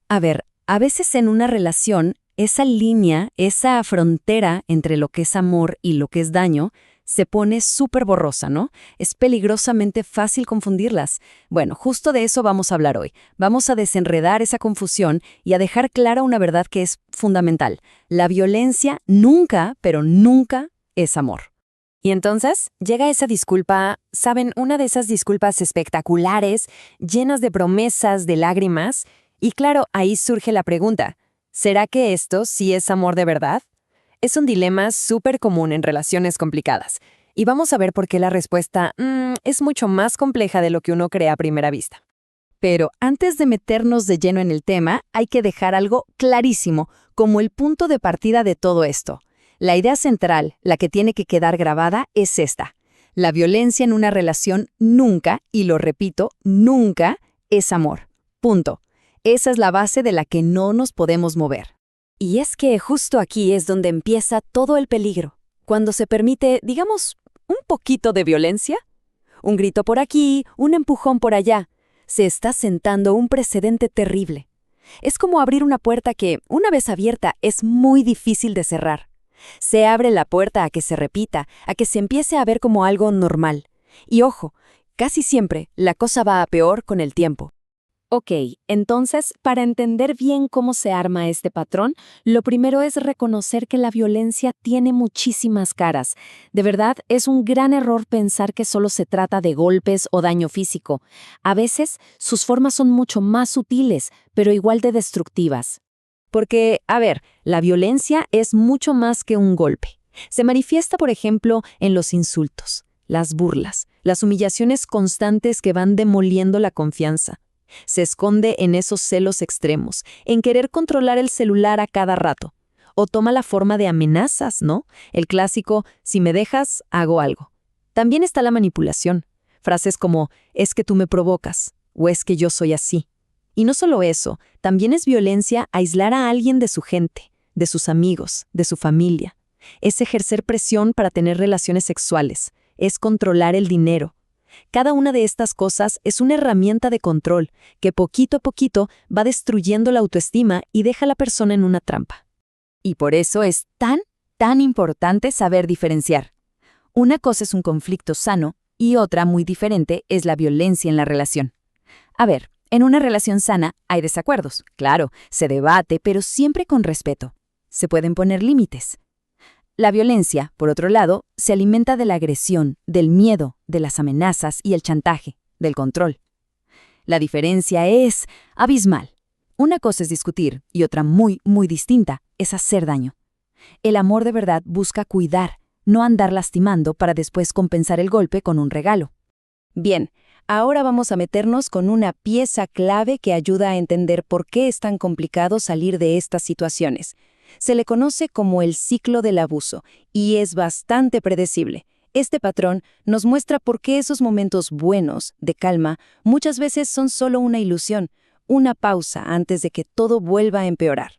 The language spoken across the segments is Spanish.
A ver, a veces en una relación, esa línea, esa frontera entre lo que es amor y lo que es daño, se pone súper borrosa, ¿no? Es peligrosamente fácil confundirlas. Bueno, justo de eso vamos a hablar hoy. Vamos a desenredar esa confusión y a dejar clara una verdad que es fundamental. La violencia nunca, pero nunca es amor. Y entonces llega esa disculpa, ¿saben? Una de esas disculpas espectaculares, llenas de promesas, de lágrimas. Y claro, ahí surge la pregunta, ¿será que esto sí es amor de verdad? Es un dilema súper común en relaciones complicadas. Y vamos a ver por qué la respuesta es mucho más compleja de lo que uno cree a primera vista. Pero antes de meternos de lleno en el tema, hay que dejar algo clarísimo, como el punto de partida de todo esto. La idea central, la que tiene que quedar grabada, es esta. La violencia en una relación nunca, y lo repito, nunca es amor. Punto. Esa es la base de la que no nos podemos mover. Y es que justo aquí es donde empieza todo el peligro. Cuando se permite, digamos, un poquito de violencia. Un grito por aquí, un empujón por allá. Se está sentando un precedente terrible. Es como abrir una puerta que, una vez abierta, es muy difícil de cerrar. Se abre la puerta a que se repita, a que se empiece a ver como algo normal. Y ojo, casi siempre la cosa va a peor con el tiempo. Ok, entonces, para entender bien cómo se arma este patrón, lo primero es reconocer que la violencia tiene muchísimas caras. De verdad, es un gran error pensar que solo se trata de golpes o daño físico. A veces, sus formas son mucho más sutiles, pero igual de destructivas. Porque, a ver, la violencia es mucho más que un golpe. Se manifiesta, por ejemplo, en los insultos, las burlas, las humillaciones constantes que van demoliendo la confianza. Se esconde en esos celos extremos, en querer controlar el celular a cada rato. O toma la forma de amenazas, ¿no? El clásico, si me dejas, hago algo. También está la manipulación. Frases como, es que tú me provocas, o es que yo soy así. Y no solo eso, también es violencia aislar a alguien de su gente, de sus amigos, de su familia. Es ejercer presión para tener relaciones sexuales, es controlar el dinero. Cada una de estas cosas es una herramienta de control que poquito a poquito va destruyendo la autoestima y deja a la persona en una trampa. Y por eso es tan importante saber diferenciar. Una cosa es un conflicto sano y otra muy diferente es la violencia en la relación. A ver, en una relación sana hay desacuerdos, claro, se debate, pero siempre con respeto. Se pueden poner límites. La violencia, por otro lado, se alimenta de la agresión, del miedo, de las amenazas y el chantaje, del control. La diferencia es abismal. Una cosa es discutir y otra muy distinta es hacer daño. El amor de verdad busca cuidar, no andar lastimando para después compensar el golpe con un regalo. Bien, ahora vamos a meternos con una pieza clave que ayuda a entender por qué es tan complicado salir de estas situaciones. Se le conoce como el ciclo del abuso y es bastante predecible. Este patrón nos muestra por qué esos momentos buenos, de calma, muchas veces son solo una ilusión, una pausa antes de que todo vuelva a empeorar.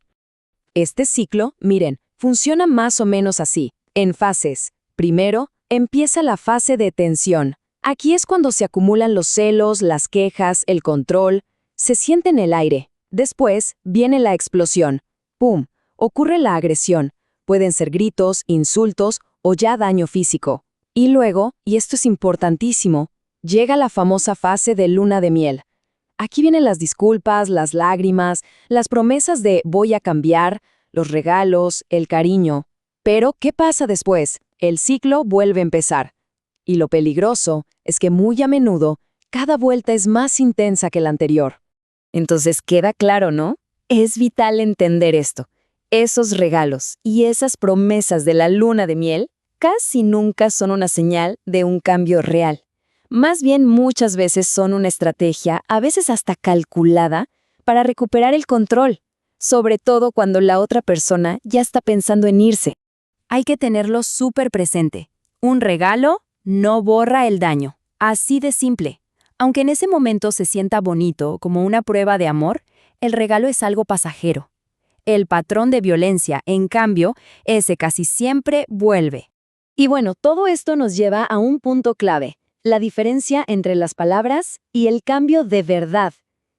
Este ciclo, miren, funciona más o menos así, en fases. Primero, empieza la fase de tensión. Aquí es cuando se acumulan los celos, las quejas, el control. Se siente en el aire. Después viene la explosión. ¡Pum! Ocurre la agresión. Pueden ser gritos, insultos o ya daño físico. Y luego, y esto es importantísimo, llega la famosa fase de luna de miel. Aquí vienen las disculpas, las lágrimas, las promesas de voy a cambiar, los regalos, el cariño. Pero, ¿qué pasa después? El ciclo vuelve a empezar. Y lo peligroso es que muy a menudo, cada vuelta es más intensa que la anterior. Entonces queda claro, ¿no? Es vital entender esto. Esos regalos y esas promesas de la luna de miel casi nunca son una señal de un cambio real. Más bien muchas veces son una estrategia, a veces hasta calculada, para recuperar el control, sobre todo cuando la otra persona ya está pensando en irse. Hay que tenerlo súper presente. Un regalo no borra el daño. Así de simple. Aunque en ese momento se sienta bonito, como una prueba de amor, el regalo es algo pasajero. El patrón de violencia, en cambio, ese casi siempre vuelve. Y bueno, todo esto nos lleva a un punto clave, la diferencia entre las palabras y el cambio de verdad.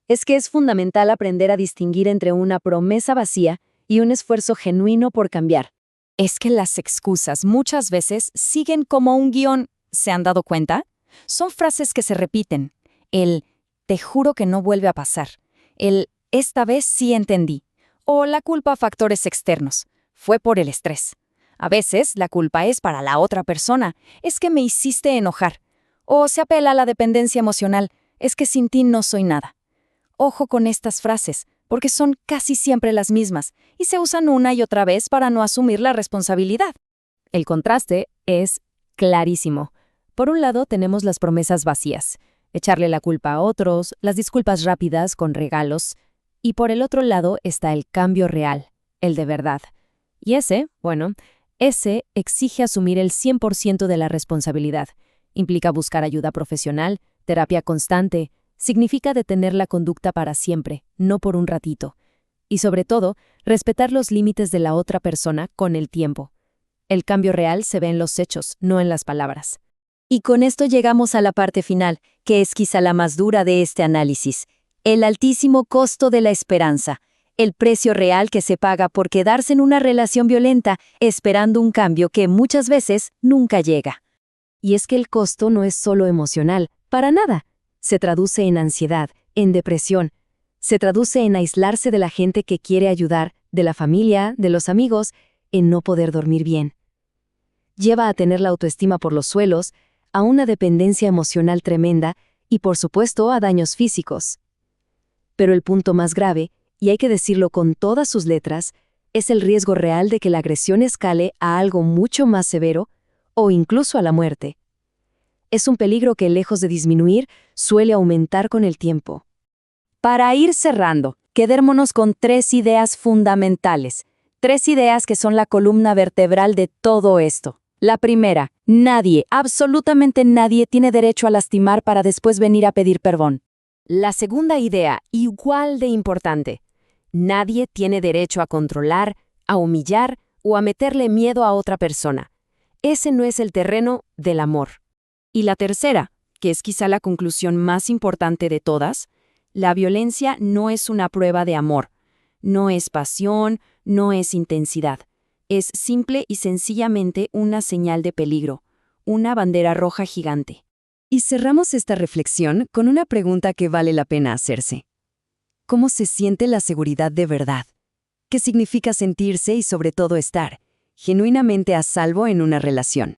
es que es fundamental aprender a distinguir entre una promesa vacía y un esfuerzo genuino por cambiar. Es que las excusas muchas veces siguen como un guión. ¿Se han dado cuenta? Son frases que se repiten. El "te juro que no vuelve a pasar", el "esta vez sí entendí", o la culpa a factores externos. Fue por el estrés. A veces la culpa es para la otra persona. Es que me hiciste enojar. O se apela a la dependencia emocional. Es que sin ti no soy nada. Ojo con estas frases, porque son casi siempre las mismas y se usan una y otra vez para no asumir la responsabilidad. El contraste es clarísimo. Por un lado tenemos las promesas vacías, echarle la culpa a otros, las disculpas rápidas con regalos, y por el otro lado está el cambio real, el de verdad. Y ese exige asumir el 100% de la responsabilidad. Implica buscar ayuda profesional, terapia constante, significa detener la conducta para siempre, no por un ratito. Y sobre todo, respetar los límites de la otra persona con el tiempo. El cambio real se ve en los hechos, no en las palabras. Y con esto llegamos a la parte final, que es quizá la más dura de este análisis. El altísimo costo de la esperanza. El precio real que se paga por quedarse en una relación violenta esperando un cambio que muchas veces nunca llega. Y es que el costo no es solo emocional, para nada. Se traduce en ansiedad, en depresión. Se traduce en aislarse de la gente que quiere ayudar, de la familia, de los amigos, en no poder dormir bien. Lleva a tener la autoestima por los suelos, a una dependencia emocional tremenda y, por supuesto, a daños físicos. Pero el punto más grave, y hay que decirlo con todas sus letras, es el riesgo real de que la agresión escale a algo mucho más severo o incluso a la muerte. Es un peligro que, lejos de disminuir, suele aumentar con el tiempo. Para ir cerrando, quedémonos con 3 ideas fundamentales. 3 ideas que son la columna vertebral de todo esto. La primera, nadie, absolutamente nadie tiene derecho a lastimar para después venir a pedir perdón. La segunda idea, igual de importante. Nadie tiene derecho a controlar, a humillar o a meterle miedo a otra persona. Ese no es el terreno del amor. Y la tercera, que es quizá la conclusión más importante de todas, la violencia no es una prueba de amor. No es pasión, no es intensidad. Es simple y sencillamente una señal de peligro, una bandera roja gigante. Y cerramos esta reflexión con una pregunta que vale la pena hacerse. ¿Cómo se siente la seguridad de verdad? ¿Qué significa sentirse y sobre todo estar genuinamente a salvo en una relación?